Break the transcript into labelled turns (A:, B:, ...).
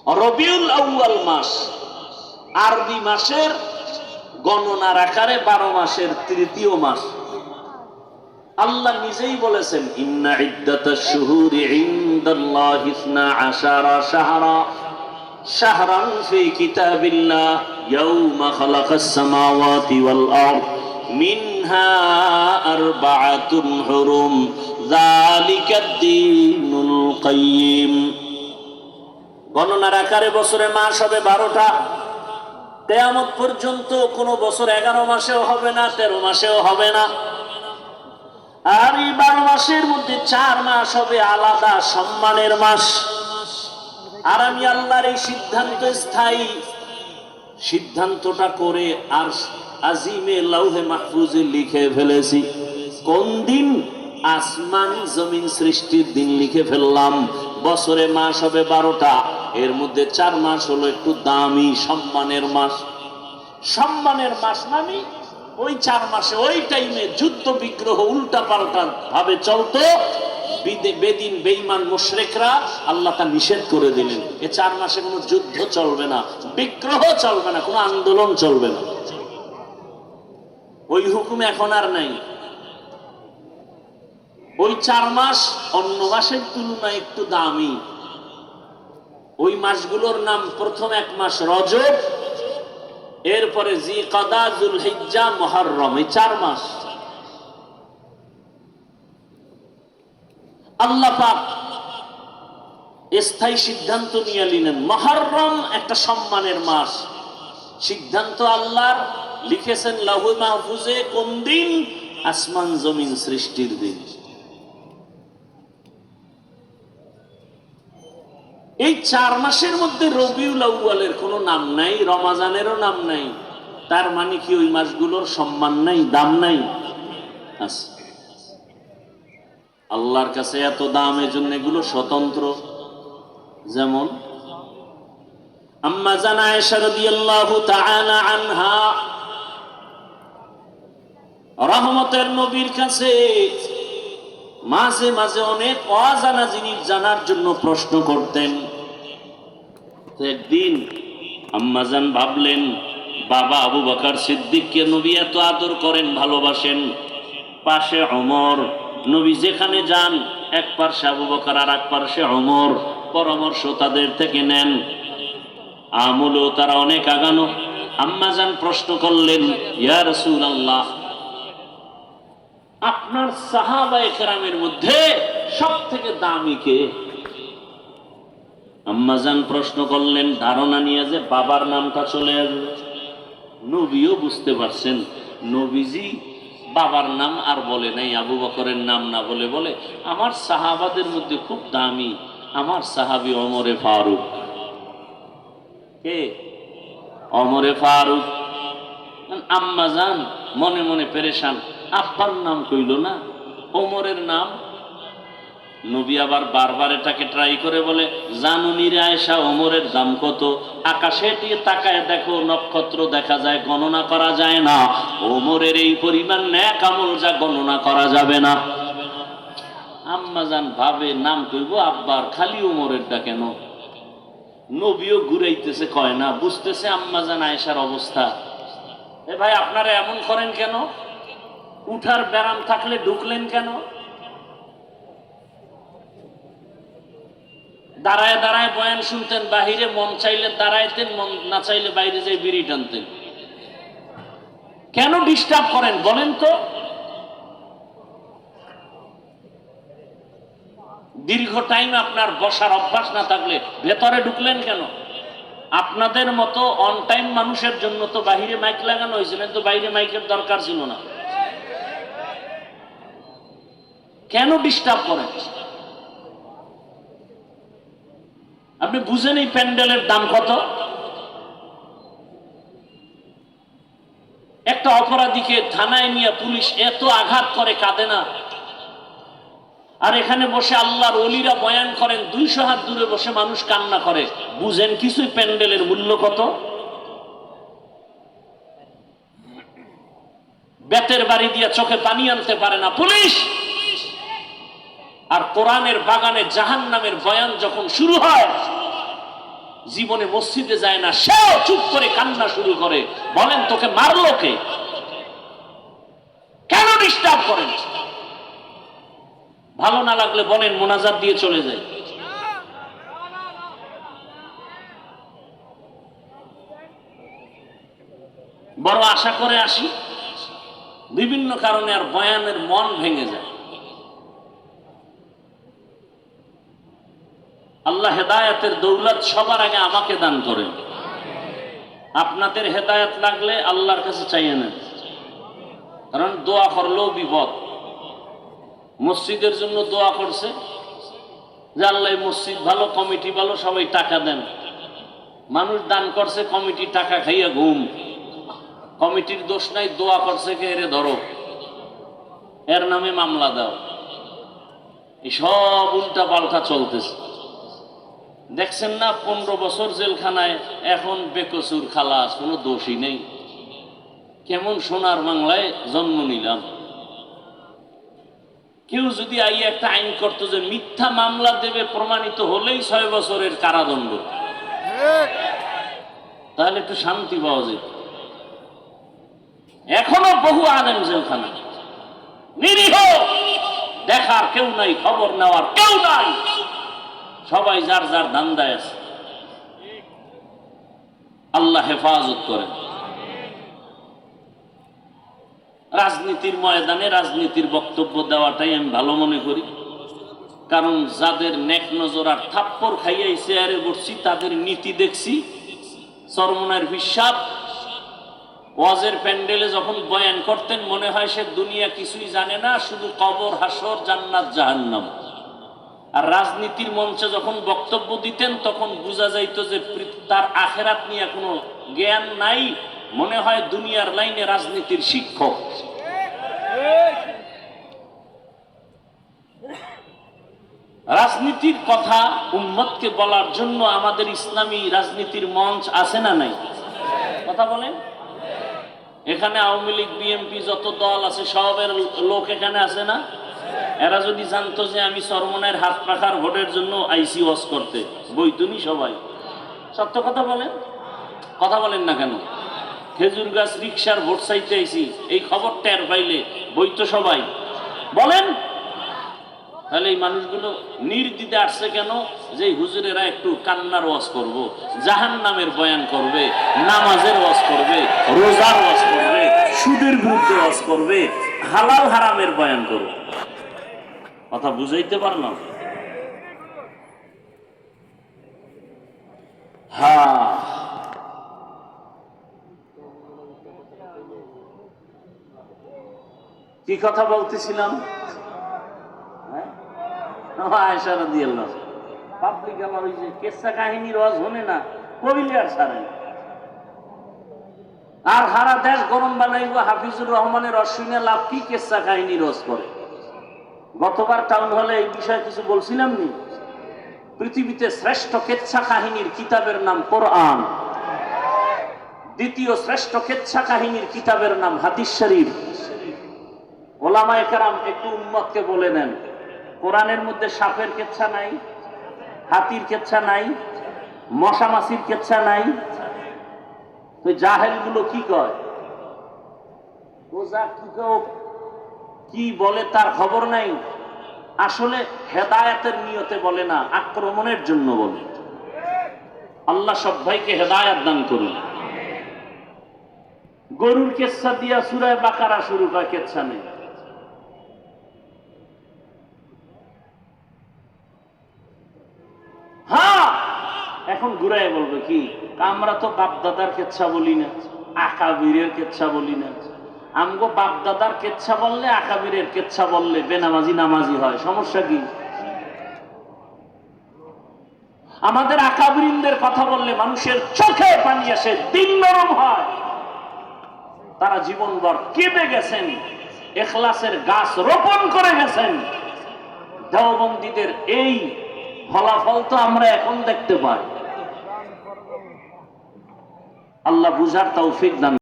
A: রবিউল আউয়াল মাস আরবি মাসের গণনার আকারে 12 মাসের তৃতীয় মাস। আল্লাহ নিজেই বলেছেন, ইন্না ইদ্দাতাশ শুহুরি ইনদাল্লাহি 12 শাহরা শাহরান ফি কিতাবিল্লাহ ইয়াওমা খালাকাস সামাওয়াতি ওয়াল আরদ মিনহা আরবাআতুন হুরুম যালিকাদ দীনুল কাইয়্যিম। গণনার আকারে বছরে মাস হবে 12টা। কিয়ামত পর্যন্ত কোন বছর 11 মাসেও হবে না, 13 মাসেও হবে না। আর এই 12 মাসের মধ্যে 4 মাস হবে আলাদা সম্মানের মাস। আর আমি আল্লাহর এই সিদ্ধান্ত স্থায়ী, সিদ্ধান্তটা করে আর আজিমে লাউহে মাহফুজে লিখে ফেলেছি। কোন দিন? আসমান জমিন সৃষ্টির দিন লিখে ফেললাম। বছরে মাস হবে 12টা, এর মধ্যে 4 মাস হলো একটু দামি সম্মানের মাস। সম্মানের মাস মানে ওই 4 মাসে ওই টাইমে যুদ্ধ বিগ্রহ উল্টা পাল্টা ভাবে চলতো। বেদিন বেঈমান মুশরিকরা আল্লাহ তা নিষেধ করে দিলেন। এই 4 মাসে কোনো যুদ্ধ চলবে না, বিগ্রহ চলবে না, কোনো আন্দোলন চলবে না। ওই হুকুম এখন আর নাই। ওই 4 মাস অন্য মাসের তুলনায় একটু দামি। ওই মাসগুলোর নাম, প্রথম 1 মাস রজব, এরপরে জিকাদা, যুলহিজ্জা, মুহররম, এই 4 মাস। আল্লাহ পাক স্থায়ী সিদ্ধান্ত নিয়ে নিলেন, মুহররম একটা সম্মানের মাস। সিদ্ধান্ত আল্লাহর, লিখেছেন লাউহে মাহফুজে। কোন দিন? আসমান জমিন সৃষ্টির দিন। এই 4 মাসের মধ্যে রবিউল আউয়ালের কোনো নাম নাই, রমাজানেরও নাম নাই। তার মানে কি ওই মাসগুলোর সম্মান নাই, দাম নাই? আছে। আল্লাহর কাছে এত দাম, এজন্য এগুলো স্বতন্ত্র। যেমন আম্মা জান আয়েশা রাদিয়াল্লাহু তাআলা আনহা রহমতের নবীর কাছে মাঝে মাঝে অনেক অজানা জিনিস জানার জন্য প্রশ্ন করতেন। একদিন আম্মাজান ভাবলেন, বাবা আবু বকর সিদ্দিককে নবী এত আদর করেন, ভালোবাসেন, পাশে ওমর, নবী যেখানে যান এক পার্শ্বে আবু বকর আর এক পার্শ্বে ওমর, পরামর্শ তাদের থেকে নেন, আমলেও তারা অনেক আগানো। আম্মাজান প্রশ্ন করলেন, ইয়া রাসূলুল্লাহ, আপনার সাহাবায়ে কেরামের মধ্যে সবথেকে দামি কে? আম্মাজান প্রশ্ন করলেন, ধারণা নিয়ে যে বাবার নামটা চলে আসবে। নবীও বুঝতে পারছেন নবীজি বাবার নাম আর বলে নাই, আবু বকরের নাম না বলে বলে আমার সাহাবাদের মধ্যে খুব দামি আমার সাহাবী ওমরে ফারুক। কে? ওমরে ফারুক। আম্মাজান মনে মনে পেরেশান, আব্বার নাম কইল না, ওমরের নাম। নবী আবার বারবার এটাকে ট্রাই করে বলে, জানুনি রে আয়েশা, ওমরের দাম কত? আকাশে দিয়ে তাকায় দেখো, নক্ষত্র দেখা যায়, গণনা করা যায় না। ওমরের এই পরিমাণ নেক আমল যা গণনা করা যাবে না। আম্মাজান ভাবে নাম কইব আব্বার, খালি ওমরেরটা কেন? নবীও ঘুরাইতেছে, কয় না। বুঝতেছে আম্মাজান আয়েশার অবস্থা। এ ভাই, আপনারা এমন করেন কেন? উঠার ব্যারাম থাকলে ঢুকলেন কেন? দাঁড়ায় দাঁড়ায় বয়ান শুনতেন, বাহিরে মন চাইলে দাঁড়াইতেন, মন না চাইলে বাইরে যাই বিড়ি টানতেন। কেন ডিস্টার্ব করেন বলেন তো? দীর্ঘ টাইম আপনার বসার অভ্যাস না থাকলে ভেতরে ঢুকলেন কেন? আপনাদের মতো অন টাইম মানুষের জন্য তো বাহিরে মাইক লাগানো হয়েছিল, তো বাইরে মাইকের দরকার ছিল না। কেন ডিস্টার্ব করেন? আপনি বুঝেন এই প্যান্ডেলের দাম কত? একটা অপরাধীকে থানায় নিয়ে পুলিশ এত আঘাত করে, কাঁদে না? আর এখানে বসে আল্লাহর ওলিরা বয়ান করেন, 200 হাত দূরে বসে মানুষ কান্না করে। বুঝেন কিছুই প্যান্ডেলের মূল্য কত? বেতের বাড়ি দিয়ে চোখে পানি আনতে পারে না পুলিশ। আর কোরআনের বাগানে জাহান্নামের বয়ান যখন শুরু হয়, জীবনে মসজিদে যায় না, সেও চুপ করে কান্না শুরু করে। বলেন তোকে মারলো কে? কেন ডিস্টার্ব করেন? ভালো না লাগলে বলেন, মোনাজাত দিয়ে চলে যায়। বড় আশা করে আসি, বিভিন্ন কারণে আর বয়ানের মন ভেঙে যায়। আল্লাহ হেদায়েতের দৌলত সবার আগে আমাকে দান করেন। আপনাদের হেদায়েত লাগলে আল্লাহর কাছে চাইয়ে নেন, কারণ দোয়া করলেও বিপদ। মসজিদের জন্য দোয়া করছে যে আল্লাহ মসজিদ ভালো, কমিটি ভালো, সবাই টাকা দেন। মানুষ দান করছে, কমিটি টাকা খাইয়া ঘুম। কমিটির দোষ নাই, দোয়া করছে কে? এরে ধরো, এর নামে মামলা দাও। এই সব উল্টা পাল্টা চলতেছে। দেখছেন না 15 বছর জেলখানায়, এখন বেকসুর খালাস, কোনো দোষই নেই। কেমন সোনার বাংলায় জন্ম নিলাম। কেউ যদি আইয়া একটা আইন করতো যে মিথ্যা মামলা দেবে, প্রমাণিত হলেই 6 বছরের কারাদণ্ড, তাহলে একটু শান্তি পাওয়া যেত। এখনো বহু আলেম জেলখানা, নিরীহ, দেখার কেউ নাই, খবর নেওয়ার কেউ নাই, সবাই যার যার ধান্দায় আছে। আল্লাহ হেফাজত করেন। রাজনীতির ময়দানে রাজনীতির বক্তব্য দেওয়াটাই আমি ভালো মনে করি, কারণ যাদের নেক নজর আর থাপ্পড় খাইয়াই চেয়ারে বসছি, তাদের নীতি দেখছি। চরমনার বিশ্বাস ওয়াজের প্যান্ডেলে যখন বয়ান করতেন, মনে হয় সে দুনিয়া কিছুই জানে না, শুধু কবর, হাসর, জান্নাত, জাহান্নাম। আর রাজনীতির মঞ্চে যখন বক্তব্য দিতেন, তখন বোঝা যাইত যে তার আখেরাত নিয়ে কোনো জ্ঞান নাই, মনে হয় দুনিয়ার লাইনে রাজনীতির শিক্ষক। রাজনীতির কথা উম্মতকে বলার জন্য আমাদের ইসলামী রাজনীতির মঞ্চ আছে না নাই? কথা বলেন। এখানে আওয়ামী লীগ, বিএনপি যত দল আছে সবের লোক এখানে আছে না? এরা যদি জানতো যে আমি চরমনায়ের হাত পাখার ভোটের জন্য আইসি ওয়াজ করতে, বইতুনি সবাই। সত্য কথা বলেন, কথা বলেন না কেন? খেজুর গাছ রিক্সার ভোট চাইতে আইসি, এই খবর টের পাইলে বইতো সবাই। বলেন, তাহলে এই মানুষগুলো নির্দ্বিধে আসছে কেন? যে হুজুরেরা একটু কান্নার ওয়াজ করব, জাহান্নামের বয়ান করবে, নামাজের ওয়াজ করবে, রোজার ওয়াজ করবে, সুদের বিরুদ্ধে ওয়াজ করবে, হালাল হারামের বয়ান করবে। কথা বুঝাইতে পারলাম? হ্যাঁ, কি কথা বলতেছিলাম? আয়েশা রাদিয়াল্লাহু আনহা পাবলিক আমার ওই যে কেসা কাহিনী রস হনে না, কবিলে আর ছাড়ে আর হারা দেশ গরম বানাইব। হাফিজুর রহমানের অশ্বিনে লাভ কি? কেসা কাহিনী রস করে। গতবার টাউন হলে এই বিষয়ে কিছু বলছিলাম নি? পৃথিবীতে শ্রেষ্ঠ কেচ্ছা কাহিনীর কিতাবের নাম কোরআন, দ্বিতীয় শ্রেষ্ঠ কেচ্ছা কাহিনীর কিতাবের নাম হাদিস শরীফ। ওলামায়ে কেরাম একটু উম্মতকে বলে নেন, কোরআনের মধ্যে সাপের কেচ্ছা নাই, হাতির কেচ্ছা নাই, মশা মাছির কেচ্ছা নাই। তো জাহেল গুলো কি কয়? ও যা কি বলে তার খবর নাই। আসলে হেদায়েতের নিয়তে বলে না, আক্রমণের জন্য বলে। আল্লাহ সব ভাইকে হেদায়েত দান করুন। গরুর কেচ্ছা দিয়া সূরা বাকারা শুরু হয়, কেচ্ছা নেই। হ্যাঁ, এখন ঘুরাই বলবে কি, আমরা তো বাপ দাদার কেচ্ছা বলি না, আকাবিরের কেচ্ছা বলি না। আমগো বাপ দাদার কেচ্ছা বললে, আকাবিরের কেচ্ছা বললে বেনামাজি নামাজি হয়, সমস্যা কি? আমাদের আকাবিরিনদের কথা বললে মানুষের চোখে পানি আসে, দিন নরম হয়। তারা জীবনভর কেঁদে গেছেন, ইখলাসের গাছ রোপণ করে গেছেন। দেওবন্দীদের এই ফলাফল তো আমরা এখন দেখতে পাই। আল্লাহ বুঝার তৌফিক দান